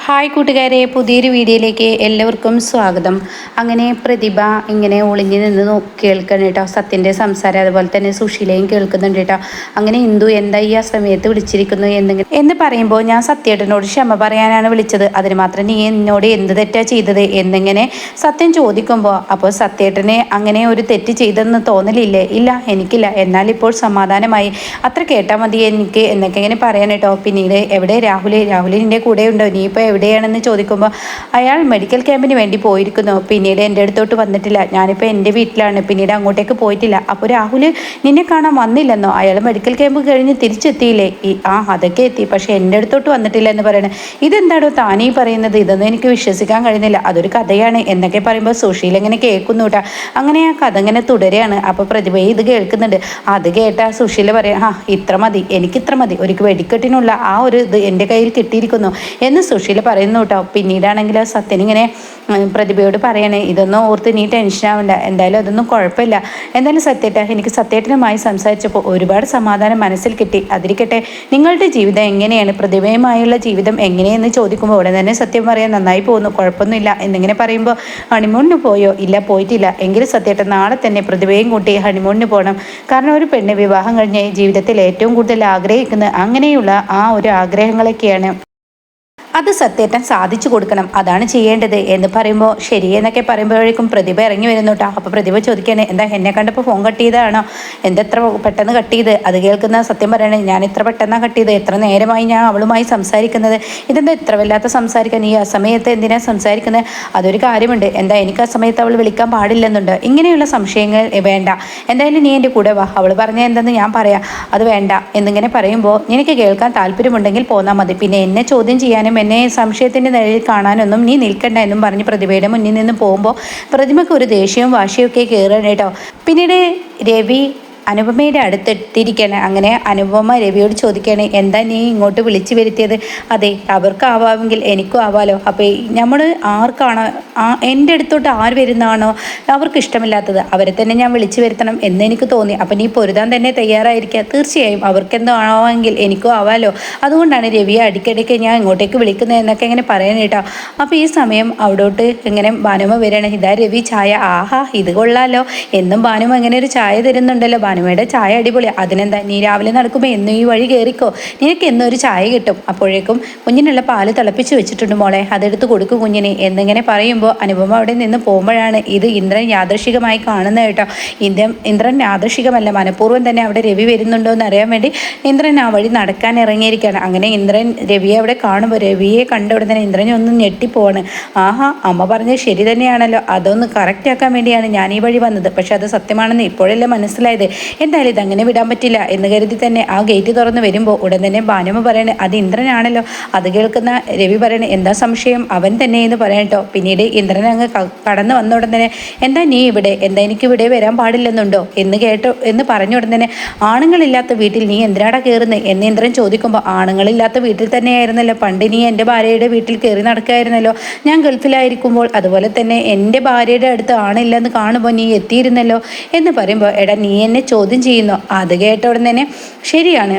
Hi കൂട്ടുകാരെ, പുതിയൊരു വീഡിയോയിലേക്ക് എല്ലാവർക്കും സ്വാഗതം. അങ്ങനെ പ്രതിഭ ഇങ്ങനെ ഒളിഞ്ഞു നിന്ന് കേൾക്കണം കേട്ടോ സത്യൻ്റെ സംസാരം, അതുപോലെ തന്നെ സുശീലയും കേൾക്കുന്നുണ്ട് കേട്ടോ. അങ്ങനെ ഇന്ദു എന്താ ഈ ആ സമയത്ത് വിളിച്ചിരിക്കുന്നു എന്ന് പറയുമ്പോൾ ഞാൻ സത്യേട്ടനോട് ക്ഷമ പറയാനാണ് വിളിച്ചത്, അതിന് മാത്രം നീ എന്നോട് എന്ത് തെറ്റാ ചെയ്തത് എന്നിങ്ങനെ സത്യം ചോദിക്കുമ്പോൾ, അപ്പോൾ സത്യേട്ടനെ അങ്ങനെ ഒരു തെറ്റ് ചെയ്തെന്ന് തോന്നലില്ലേ? ഇല്ല, എനിക്കില്ല. എന്നാൽ ഇപ്പോൾ സമാധാനമായി, അത്ര കേട്ടാൽ മതി എനിക്ക് എന്നൊക്കെ ഇങ്ങനെ പറയാൻ കേട്ടോ. പിന്നീട് എവിടെ രാഹുലിൻ്റെ കൂടെ ഉണ്ടോ, നീ ഇപ്പോൾ എവിടെയാണെന്ന് ചോദിക്കുമ്പോൾ അയാൾ മെഡിക്കൽ ക്യാമ്പിന് വേണ്ടി പോയിരിക്കുന്നു, പിന്നീട് എൻ്റെ അടുത്തോട്ട് വന്നിട്ടില്ല, ഞാനിപ്പോൾ എൻ്റെ വീട്ടിലാണ്, പിന്നീട് അങ്ങോട്ടേക്ക് പോയിട്ടില്ല. അപ്പോൾ രാഹുൽ നിന്നെ കാണാൻ വന്നില്ലെന്നോ? അയാൾ മെഡിക്കൽ ക്യാമ്പ് കഴിഞ്ഞ് തിരിച്ചെത്തിയില്ലേ? അതൊക്കെ എത്തി, പക്ഷേ എൻ്റെ അടുത്തോട്ട് വന്നിട്ടില്ല എന്ന് പറയണേ. ഇതെന്താണോ താനീ പറയുന്നത്? ഇതൊന്നും എനിക്ക് വിശ്വസിക്കാൻ കഴിയുന്നില്ല, അതൊരു കഥയാണ് എന്നൊക്കെ പറയുമ്പോൾ സുശീൽ ഇങ്ങനെ കേൾക്കുന്നു കേട്ടോ. അങ്ങനെ ആ കഥ ഇങ്ങനെ തുടരുകയാണ്. അപ്പോൾ പ്രതിഭയെ ഇത് കേൾക്കുന്നുണ്ട്. അത് കേട്ടാ സുശീൽ പറയാം, ഇത്ര മതി, എനിക്കിത്ര മതി, ഒരു വെടിക്കെട്ടിനുള്ള ആ ഒരു ഇത് എൻ്റെ കയ്യിൽ കിട്ടിയിരിക്കുന്നു എന്ന് സുശീൽ പറയുന്നു കേട്ടോ. പിന്നീടാണെങ്കിൽ സത്യനിങ്ങനെ പ്രതിഭയോട് പറയണേ, ഇതൊന്നും ഓർത്ത് നീ ടെൻഷൻ ആവണ്ട, എന്തായാലും അതൊന്നും കുഴപ്പമില്ല. എന്തായാലും സത്യേട്ട, എനിക്ക് സത്യേട്ടനുമായി സംസാരിച്ചപ്പോൾ ഒരുപാട് സമാധാനം മനസ്സിൽ കിട്ടി. അതിരിക്കട്ടെ, നിങ്ങളുടെ ജീവിതം എങ്ങനെയാണ്, പ്രതിഭയുമായുള്ള ജീവിതം എങ്ങനെയെന്ന് ചോദിക്കുമ്പോൾ ഉടനെ തന്നെ സത്യം പറയാൻ, നന്നായി പോകുന്നു, കുഴപ്പമൊന്നുമില്ല എന്നിങ്ങനെ പറയുമ്പോൾ, ഹണിമൂണിന് പോയോ? ഇല്ല, പോയിട്ടില്ല. എങ്കിലും സത്യേട്ടൻ നാളെ തന്നെ പ്രതിഭയും കൂട്ടി ഹണിമൂണിന് പോകണം. കാരണം ഒരു പെണ്ണ് വിവാഹം കഴിഞ്ഞ് ജീവിതത്തിൽ ഏറ്റവും കൂടുതൽ ആഗ്രഹിക്കുന്ന അങ്ങനെയുള്ള ആ ഒരു ആഗ്രഹങ്ങളൊക്കെയാണ്. അത് സത്യേട്ടൻ സാധിച്ചു കൊടുക്കണം, അതാണ് ചെയ്യേണ്ടത് എന്ന് പറയുമ്പോൾ ശരി എന്നൊക്കെ പറയുമ്പോഴേക്കും പ്രതിഭ ഇറങ്ങി വരുന്നു കേട്ടോ. അപ്പോൾ പ്രതിഭ ചോദിക്കുകയാണ്, എന്താ എന്നെ കണ്ടപ്പോൾ ഫോൺ കട്ട് ചെയ്തതാണോ? എന്തെത്ര പെട്ടെന്ന് കട്ട് ചെയ്ത്? അത് കേൾക്കുന്ന സത്യം പറയണേ, ഞാൻ ഇത്ര പെട്ടെന്നാണ് കട്ട് ചെയ്ത്, എത്ര നേരമായി ഞാൻ അവളുമായി സംസാരിക്കുന്നത്, ഇതെന്താ ഇത്ര വല്ലാത്ത സംസാരിക്കാൻ, ഈ ആ സമയത്ത് എന്തിനാ സംസാരിക്കുന്നത്? അതൊരു കാര്യമുണ്ട്, എന്താ എനിക്ക് ആ സമയത്ത് അവൾ വിളിക്കാൻ പാടില്ലെന്നുണ്ട്? ഇങ്ങനെയുള്ള സംശയങ്ങൾ വേണ്ട, എന്തായാലും നീ എൻ്റെ കൂടെ വാ, അവൾ പറഞ്ഞ എന്തെന്ന് ഞാൻ പറയാം, അത് വേണ്ട എന്നിങ്ങനെ പറയുമ്പോൾ, നിനക്ക് കേൾക്കാൻ താല്പര്യമുണ്ടെങ്കിൽ പോന്നാൽ മതി, പിന്നെ എന്നെ ചോദ്യം ചെയ്യാനും എന്നെ സംശയത്തിൻ്റെ നിഴലിൽ കാണാനൊന്നും നീ നിൽക്കണ്ട എന്നും പറഞ്ഞ് പ്രതിഭയുടെ മുന്നിൽ നിന്ന് പോകുമ്പോൾ പ്രതിമയ്ക്ക് ഒരു ദേഷ്യവും വാശിയൊക്കെ കയറണം കേട്ടോ. പിന്നീട് രവി അനുപമയുടെ അടുത്തെത്തിയിരിക്കുകയാണ്. അങ്ങനെ അനുപമ രവിയോട് ചോദിക്കുകയാണ്, എന്താ നീ ഇങ്ങോട്ട് വിളിച്ചു വരുത്തിയത്? അതെ, അവർക്കാവാമെങ്കിൽ എനിക്കും ആവാലോ. അപ്പോൾ നമ്മൾ ആർക്കാണോ എൻ്റെ അടുത്തോട്ട് ആര് വരുന്നതാണോ അവർക്ക് ഇഷ്ടമില്ലാത്തത് അവരെ തന്നെ ഞാൻ വിളിച്ചു വരുത്തണം എന്ന് എനിക്ക് തോന്നി. അപ്പം നീ പൊരുതാൻ തന്നെ തയ്യാറായിരിക്കുക. തീർച്ചയായും അവർക്കെന്തോ ആവാമെങ്കിൽ എനിക്കും ആവാലോ, അതുകൊണ്ടാണ് രവിയെ അടിക്കടിക്ക് ഞാൻ ഇങ്ങോട്ടേക്ക് വിളിക്കുന്നത് എന്നൊക്കെ ഇങ്ങനെ പറയാൻ കേട്ടോ. അപ്പോൾ ഈ സമയം അവിടോട്ട് ഇങ്ങനെ ഭാനുമ വരികയാണ്. ഇതാ രവി ചായ, ആഹാ ഇത് കൊള്ളാലോ, എന്നും ഭാനുമ ഇങ്ങനെ ഒരു ചായ തരുന്നുണ്ടല്ലോ, ഭാനുമയുടെ ചായ അടിപൊളി, അതിനെന്താ നീ രാവിലെ നടക്കുമ്പോൾ എന്നും ഈ വഴി കയറിക്കോ, നിനക്ക് എന്നൊരു ചായ കിട്ടും, അപ്പോഴേക്കും കുഞ്ഞിനുള്ള പാല് തിളപ്പിച്ച് വെച്ചിട്ടുണ്ട് മോളെ, അതെടുത്ത് കൊടുക്കും കുഞ്ഞിനെ എന്നിങ്ങനെ പറയുമ്പോൾ അനുപമ അവിടെ നിന്ന് പോകുമ്പോഴാണ് ഇത് ഇന്ദ്രൻ യാദൃശികമായി കാണുന്നത് കേട്ടോ. ഇന്ദ്രൻ യാദൃശികമല്ല, മനഃപൂർവ്വം തന്നെ അവിടെ രവി വരുന്നുണ്ടോ എന്ന് അറിയാൻ വേണ്ടി ഇന്ദ്രൻ ആ വഴി നടക്കാൻ ഇറങ്ങിയിരിക്കുകയാണ്. അങ്ങനെ ഇന്ദ്രൻ രവിയെ അവിടെ കാണുമ്പോൾ രവിയെ കണ്ട ഉടനെ തന്നെ ഇന്ദ്രനെ ഒന്ന് ഞെട്ടിപ്പോവാണ്. അമ്മ പറഞ്ഞത് ശരി തന്നെയാണല്ലോ, അതൊന്ന് കറക്റ്റ് ആക്കാൻ വേണ്ടിയാണ് ഞാൻ ഈ വഴി വന്നത്, പക്ഷെ അത് സത്യമാണെന്ന് ഇപ്പോഴല്ലേ മനസ്സിലായത്, എന്തായാലും ഇതങ്ങനെ വിടാൻ പറ്റില്ല എന്ന് കരുതി തന്നെ ആ ഗേറ്റ് തുറന്ന് വരുമ്പോൾ ഉടൻ തന്നെ ഭാനുമ പറയണേ, അത് ഇന്ദ്രനാണല്ലോ. അത് കേൾക്കുന്ന രവി പറയണേ, എന്താ സംശയം, അവൻ തന്നെ എന്ന് പറയട്ടോ. പിന്നീട് ഇന്ദ്രൻ അങ്ങ് കടന്നു വന്ന ഉടൻ തന്നെ, എന്താ നീ ഇവിടെ, എന്താ എനിക്ക് ഇവിടെ വരാൻ പാടില്ലെന്നുണ്ടോ എന്ന് പറഞ്ഞ ഉടൻ തന്നെ, ആണുങ്ങളില്ലാത്ത വീട്ടിൽ നീ എന്തിനാടാ കയറുന്നത് എന്ന് ഇന്ദ്രൻ ചോദിക്കുമ്പോൾ, ആണുങ്ങളില്ലാത്ത വീട്ടിൽ തന്നെയായിരുന്നല്ലോ പണ്ട് നീ എൻ്റെ ഭാര്യയുടെ വീട്ടിൽ കയറി നടക്കായിരുന്നല്ലോ, ഞാൻ ഗൾഫിലായിരിക്കുമ്പോൾ, അതുപോലെ തന്നെ എൻ്റെ ഭാര്യയുടെ അടുത്ത് ആണില്ലെന്ന് കാണുമ്പോൾ നീ എത്തിയിരുന്നല്ലോ എന്ന് പറയുമ്പോൾ, എടാ നീ എന്നെ ചോദ്യം ചെയ്യുന്നു. അത് കേട്ട ഉടൻ തന്നെ ശരിയാണ്,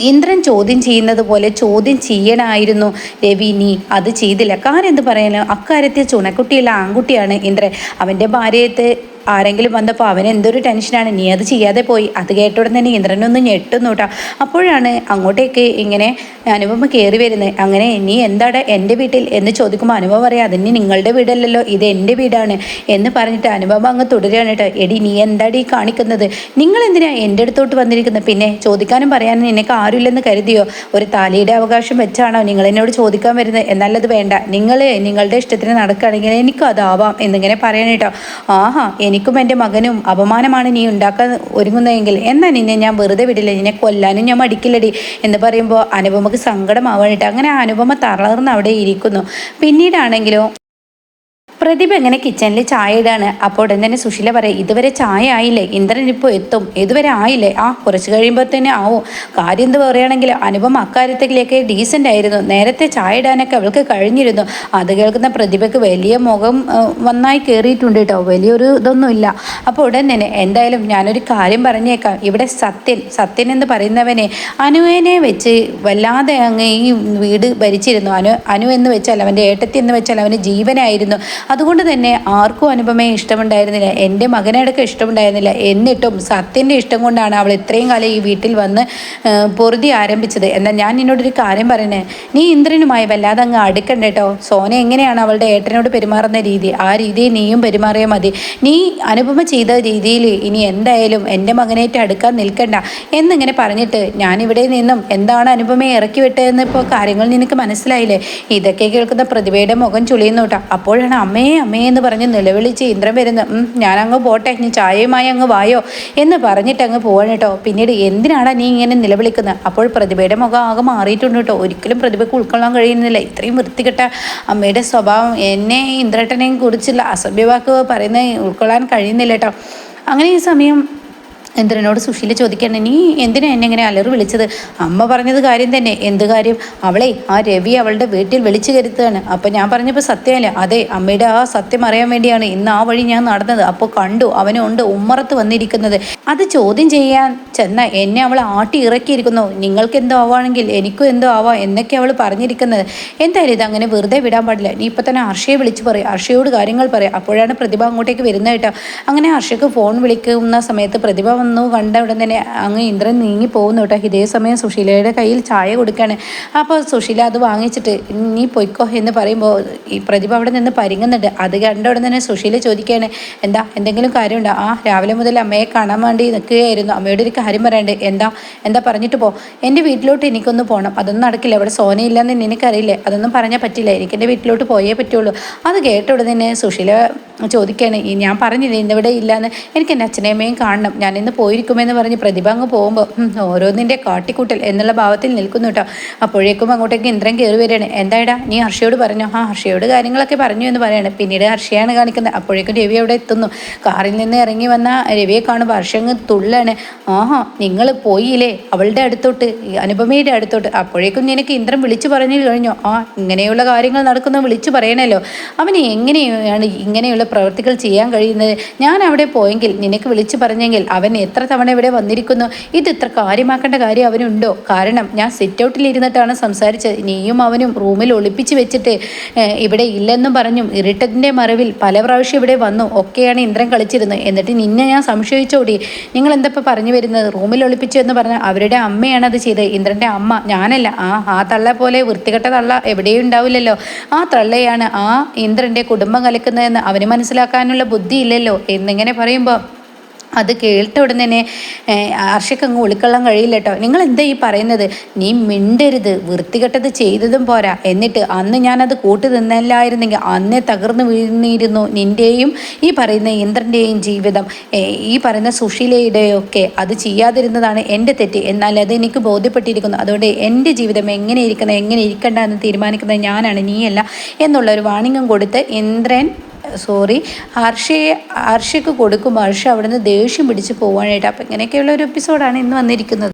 ഇന്ദ്രൻ ചോദ്യം ചെയ്യുന്നത് പോലെ ചോദ്യം ചെയ്യണമായിരുന്നു രവി, നീ അത് ചെയ്തില്ല. കാര്യം എന്ത് പറയാനോ, അക്കാര്യത്തിൽ ചുണക്കുട്ടിയുള്ള ആൺകുട്ടിയാണ് ഇന്ദ്രൻ, അവൻ്റെ ഭാര്യത്തെ ആരെങ്കിലും വന്നപ്പോൾ അവൻ എന്തൊരു ടെൻഷനാണ്, നീ അത് ചെയ്യാതെ പോയി. അത് കേട്ടോടെ തന്നെ ഇന്ദ്രനൊന്ന് ഞെട്ടുന്നു കേട്ടോ. അപ്പോഴാണ് അങ്ങോട്ടേക്ക് ഇങ്ങനെ അനുപമ കയറി വരുന്നത്. അങ്ങനെ നീ എന്താടാ എൻ്റെ വീട്ടിൽ എന്ന് ചോദിക്കുമ്പോൾ അനുപമ പറയാം, അതിന് നിങ്ങളുടെ വീടല്ലല്ലോ, ഇത് എൻ്റെ വീടാണ് എന്ന് പറഞ്ഞിട്ട് അനുപമ അങ്ങ് തുടരുകയാണ് കേട്ടോ. എടി നീ എന്താടി കാണിക്കുന്നത്, നിങ്ങൾ എന്തിനാ എൻ്റെ അടുത്തോട്ട് വന്നിരിക്കുന്നത്, പിന്നെ ചോദിക്കാനും പറയാനും നിനക്ക് ആരുമില്ലെന്ന് കരുതിയോ, ഒരു താലിയുടെ അവകാശം വെച്ചാണോ നിങ്ങൾ എന്നോട് ചോദിക്കാൻ വരുന്നത്? എന്നല്ലത് വേണ്ട, നിങ്ങളുടെ ഇഷ്ടത്തിന് നടക്കുകയാണെങ്കിൽ എനിക്കും അതാവാം എന്നിങ്ങനെ പറയാൻ കേട്ടോ. എനിക്കും എൻ്റെ മകനും അപമാനമാണ് നീ ഉണ്ടാക്കാൻ ഒരുങ്ങുന്നതെങ്കിൽ എന്നാൽ നിന്നെ ഞാൻ വെറുതെ വിടില്ല, നിന്നെ കൊല്ലാനും ഞാൻ മടിക്കില്ലടി എന്ന് പറയുമ്പോൾ അനുപമക്ക് സങ്കടമാവാനിട്ട് അങ്ങനെ അനുപമ തളർന്ന് അവിടെ ഇരിക്കുന്നു. പിന്നീടാണെങ്കിലോ പ്രതിഭ ഇങ്ങനെ കിച്ചണിൽ ചായ ഇടാണ്. അപ്പോൾ ഉടൻ തന്നെ സുശീല പറയും, ഇതുവരെ ചായ ആയില്ലേ, ഇന്ദ്രൻ ഇപ്പോൾ എത്തും, ഇതുവരെ ആയില്ലേ, കുറച്ച് കഴിയുമ്പോൾ തന്നെ ആവും. കാര്യം എന്ത് പറയുകയാണെങ്കിൽ അനുപമ അക്കാര്യത്തിലേക്ക് ഡീസൻ്റ് ആയിരുന്നു, നേരത്തെ ചായ ഇടാനൊക്കെ അവൾക്ക് കഴിഞ്ഞിരുന്നു. അത് കേൾക്കുന്ന പ്രതിഭയ്ക്ക് വലിയ മുഖം നന്നായി കയറിയിട്ടുണ്ട് കേട്ടോ, വലിയൊരു ഇതൊന്നുമില്ല. അപ്പോൾ ഉടൻ തന്നെ എന്തായാലും ഞാനൊരു കാര്യം പറഞ്ഞേക്കാം, ഇവിടെ സത്യൻ എന്ന് പറയുന്നവനെ അനുവിനെ വെച്ച് വല്ലാതെ അങ്ങ് ഈ വീട് ഭരിച്ചിരുന്നു. അനു എന്ന് വെച്ചാൽ അവൻ്റെ ഏട്ടത്തി എന്ന് വെച്ചാൽ അവന് ജീവനായിരുന്നു. അതുകൊണ്ട് തന്നെ ആർക്കും അനുപമയെ ഇഷ്ടമുണ്ടായിരുന്നില്ല, എൻ്റെ മകനടക്കം ഇഷ്ടമുണ്ടായിരുന്നില്ല. എന്നിട്ടും സത്യൻ്റെ ഇഷ്ടം കൊണ്ടാണ് അവൾ ഇത്രയും കാലം ഈ വീട്ടിൽ വന്ന് പൊറുതി ആരംഭിച്ചത്. എന്നാൽ ഞാൻ നിന്നോടൊരു കാര്യം പറയണേ, നീ ഇന്ദ്രനുമായി വല്ലാതെ അങ്ങ് അടുക്കണ്ട കേട്ടോ. സോന എങ്ങനെയാണ് അവളുടെ ഏട്ടനോട് പെരുമാറുന്ന രീതി, ആ രീതിയിൽ നീയും പെരുമാറിയാൽ മതി. നീ അനുപമ ചെയ്ത രീതിയിൽ ഇനി എന്തായാലും എൻ്റെ മകനായിട്ട് അടുക്കാൻ നിൽക്കണ്ട എന്നിങ്ങനെ പറഞ്ഞിട്ട് ഞാനിവിടെ നിന്നും എന്താണ് അനുപമയെ ഇറക്കി വിട്ടതെന്ന് ഇപ്പോൾ കാര്യങ്ങൾ നിനക്ക് മനസ്സിലായില്ലേ. ഇതൊക്കെ കേൾക്കുന്ന പ്രതിഭയുടെ മുഖം ചുളിയുന്നു കേട്ടോ. അപ്പോഴാണ് അമ്മേ എന്ന് പറഞ്ഞ് നിലവിളിച്ച് ഇന്ദ്രൻ വരുന്നു. ഞാനങ്ങ് പോട്ടെ, നീ ചായയുമായി അങ്ങ് വായോ എന്ന് പറഞ്ഞിട്ട് അങ്ങ് പോവാണ് കേട്ടോ. പിന്നീട് എന്തിനാണ് നീ ഇങ്ങനെ നിലവിളിക്കുന്നത്? അപ്പോൾ പ്രതിഭയുടെ മുഖം ആകെ മാറിയിട്ടുണ്ട് കേട്ടോ. ഒരിക്കലും പ്രതിഭയ്ക്ക് ഉൾക്കൊള്ളാൻ കഴിയുന്നില്ല ഇത്രയും വൃത്തികെട്ട അമ്മയുടെ സ്വഭാവം. എന്നെ ഇന്ദ്രേട്ടനെയും കുറിച്ചുള്ള അസഭ്യവാക്ക് പറയുന്നത് ഉൾക്കൊള്ളാൻ കഴിയുന്നില്ല കേട്ടോ. അങ്ങനെ ഈ സമയം ഇന്ദ്രനോട് സുശീല ചോദിക്കണം, നീ എന്തിനാ എന്നെ ഇങ്ങനെ അലറി വിളിച്ചത്? അമ്മ പറഞ്ഞത് കാര്യം തന്നെ. എന്ത് കാര്യം? അവളെ ആ രവി അവളുടെ വീട്ടിൽ വിളിച്ചു കരുത്തുകയാണ്. അപ്പം ഞാൻ പറഞ്ഞപ്പോൾ സത്യമല്ലേ? അതെ, അമ്മയുടെ ആ സത്യം അറിയാൻ വേണ്ടിയാണ് ഇന്ന് ആ വഴി ഞാൻ നടന്നത്. അപ്പോൾ കണ്ടു അവനുണ്ട് ഉമ്മറത്ത് വന്നിരിക്കുന്നത്. അത് ചോദ്യം ചെയ്യാൻ ചെന്ന എന്നെ അവൾ ആട്ടി ഇറക്കിയിരിക്കുന്നു. നിങ്ങൾക്ക് എന്തോ ആവുകയാണെങ്കിൽ എനിക്കും എന്തോ ആവാം എന്നൊക്കെ അവൾ പറഞ്ഞിരിക്കുന്നത്. എന്തായാലും ഇത് അങ്ങനെ വെറുതെ വിടാൻ പാടില്ല. നീ ഇപ്പം തന്നെ ഹർഷയെ വിളിച്ച് പറയും, ഹർഷയോട് കാര്യങ്ങൾ പറയാം. അപ്പോഴാണ് പ്രതിഭ അങ്ങോട്ടേക്ക് വരുന്നത് കേട്ടോ. അങ്ങനെ ഹർഷയ്ക്ക് ഫോൺ വിളിക്കുന്ന സമയത്ത് പ്രതിഭ വന്നു കണ്ട ഉടൻ തന്നെ അങ്ങ് ഇന്ദ്രൻ നീങ്ങി പോകുന്നു കേട്ടോ. ഇതേ സമയം സുശീലയുടെ കയ്യിൽ ചായ കൊടുക്കുകയാണ്. അപ്പോൾ സുശീല അത് വാങ്ങിച്ചിട്ട് നീ പൊയ്ക്കോ എന്ന് പറയുമ്പോൾ ഈ പ്രതിഭ അവിടെ നിന്ന് പരിങ്ങുന്നുണ്ട്. അത് കണ്ട ഉടൻ തന്നെ സുശീല ചോദിക്കുകയാണ്, എന്തെങ്കിലും കാര്യമുണ്ടോ? രാവിലെ മുതൽ അമ്മയെ കാണാൻ വേണ്ടി നിൽക്കുകയായിരുന്നു, അമ്മയോട് ഒരു കാര്യം പറയണ്ടേ. എന്താ പറഞ്ഞിട്ട് പോ. എൻ്റെ വീട്ടിലോട്ട് എനിക്കൊന്ന് പോകണം. അതൊന്നും നടക്കില്ല, ഇവിടെ സോനയില്ലെന്ന് എനിക്കറിയില്ലേ, അതൊന്നും പറഞ്ഞാൽ പറ്റില്ല, എനിക്ക് എൻ്റെ വീട്ടിലോട്ട് പോയേ പറ്റുള്ളൂ. അത് കേട്ട ഉടൻ തന്നെ സുശീല ചോദിക്കുകയാണ്, ഞാൻ പറഞ്ഞില്ലേ ഇന്നിവിടെ ഇല്ലയെന്ന്, എനിക്ക് എൻ്റെ അച്ഛനമ്മയും കാണണം, ഞാൻ ഇന്ന് പോയിരിക്കുമെന്ന് പറഞ്ഞ് പ്രതിഭ അങ്ങ് പോകുമ്പോൾ ഓരോന്നിൻ്റെ കാട്ടിക്കൂട്ടൽ എന്നുള്ള ഭാവത്തിൽ നിൽക്കുന്നു കേട്ടോ. അപ്പോഴേക്കും അങ്ങോട്ടേക്ക് ഇന്ദ്രൻ കയറി വരികയാണ്. എന്തായിടാ നീ ഹർഷയോട് പറഞ്ഞോ? ഹർഷയോട് കാര്യങ്ങളൊക്കെ പറഞ്ഞു എന്ന് പറയാണ്. പിന്നീട് ഹർഷയാണ് കാണിക്കുന്നത്. അപ്പോഴേക്കും രവി അവിടെ എത്തുന്നു. കാറിൽ നിന്ന് ഇറങ്ങി വന്ന രവിയെ കാണുമ്പോൾ ഹർഷ അങ്ങ് തുള്ളാണ്. നിങ്ങൾ പോയില്ലേ അവളുടെ അടുത്തോട്ട്, അനുപമയുടെ അടുത്തോട്ട്? അപ്പോഴേക്കും നിനക്ക് ഇന്ദ്രൻ വിളിച്ചു പറഞ്ഞു കഴിഞ്ഞോ? ഇങ്ങനെയുള്ള കാര്യങ്ങൾ നടക്കുന്ന വിളിച്ചു പറയണല്ലോ. അവന് എങ്ങനെയാണ് ഇങ്ങനെയുള്ള പ്രവൃത്തികൾ ചെയ്യാൻ കഴിയുന്നത്? ഞാൻ അവിടെ പോയെങ്കിൽ നിനക്ക് വിളിച്ചു പറഞ്ഞെങ്കിൽ അവൻ എത്ര തവണ ഇവിടെ വന്നിരിക്കുന്നു. ഇത് ഇത്ര കാര്യമാക്കേണ്ട കാര്യം അവനുണ്ടോ? കാരണം ഞാൻ സിറ്റ് ഔട്ടിൽ ഇരുന്നിട്ടാണ് സംസാരിച്ചത്. നീയും അവനും റൂമിൽ ഒളിപ്പിച്ച് വെച്ചിട്ട് ഇവിടെ ഇല്ലെന്നും പറഞ്ഞും ഇരുട്ടത്തിൻ്റെ മറവിൽ പല പ്രാവശ്യം ഇവിടെ വന്നു ഒക്കെയാണ് ഇന്ദ്രൻ കളിച്ചിരുന്നത്. എന്നിട്ട് നിന്നെ ഞാൻ സംശയിച്ചോടി. നിങ്ങൾ എന്തപ്പോൾ പറഞ്ഞു വരുന്നത്? റൂമിൽ ഒളിപ്പിച്ചു എന്ന് പറഞ്ഞാൽ അവരുടെ അമ്മയാണ് അത് ചെയ്തത്, ഇന്ദ്രൻ്റെ അമ്മ, ഞാനല്ല. ആ തള്ള പോലെ വൃത്തികെട്ട തള്ള എവിടെയും ഉണ്ടാവില്ലല്ലോ. ആ തള്ളയാണ് ആ ഇന്ദ്രൻ്റെ കുടുംബം കലക്കുന്നതെന്ന് അവന് മനസ്സിലാക്കാനുള്ള ബുദ്ധി ഇല്ലല്ലോ എന്നിങ്ങനെ പറയുമ്പോൾ അത് കേട്ട ഉടൻ തന്നെ ഹർഷയ്ക്ക് അങ്ങ് ഒളിക്കൊള്ളാൻ കഴിയില്ല കേട്ടോ. നിങ്ങൾ എന്താ ഈ പറയുന്നത്? നീ മിണ്ടരുത്, വൃത്തികെട്ടത് ചെയ്തതും പോരാ. എന്നിട്ട് അന്ന് ഞാനത് കൂട്ടി നിന്നല്ലായിരുന്നെങ്കിൽ അന്നേ തകർന്നു വീണിരുന്നു നിൻ്റെയും ഈ പറയുന്ന ഇന്ദ്രൻ്റെയും ജീവിതം, ഈ പറയുന്ന സുശീലയുടെയൊക്കെ. അത് ചെയ്യാതിരുന്നതാണ് എൻ്റെ തെറ്റ്. എന്നാൽ അത് എനിക്ക് ബോധ്യപ്പെട്ടിരിക്കുന്നു. അതുകൊണ്ട് എൻ്റെ ജീവിതം എങ്ങനെ ഇരിക്കണ്ട എന്ന് തീരുമാനിക്കുന്നത് ഞാനാണ്, നീയല്ല എന്നുള്ളൊരു വാണിംഗും കൊടുത്ത് ഇന്ദ്രൻ ഹർഷയ്ക്ക് കൊടുക്കുമ്പോൾ ഹർഷ അവിടെ നിന്ന് ദേഷ്യം പിടിച്ച് പോകാനായിട്ട്. അപ്പം ഇങ്ങനെയൊക്കെയുള്ള ഒരു എപ്പിസോഡാണ് ഇന്ന് വന്നിരിക്കുന്നത്.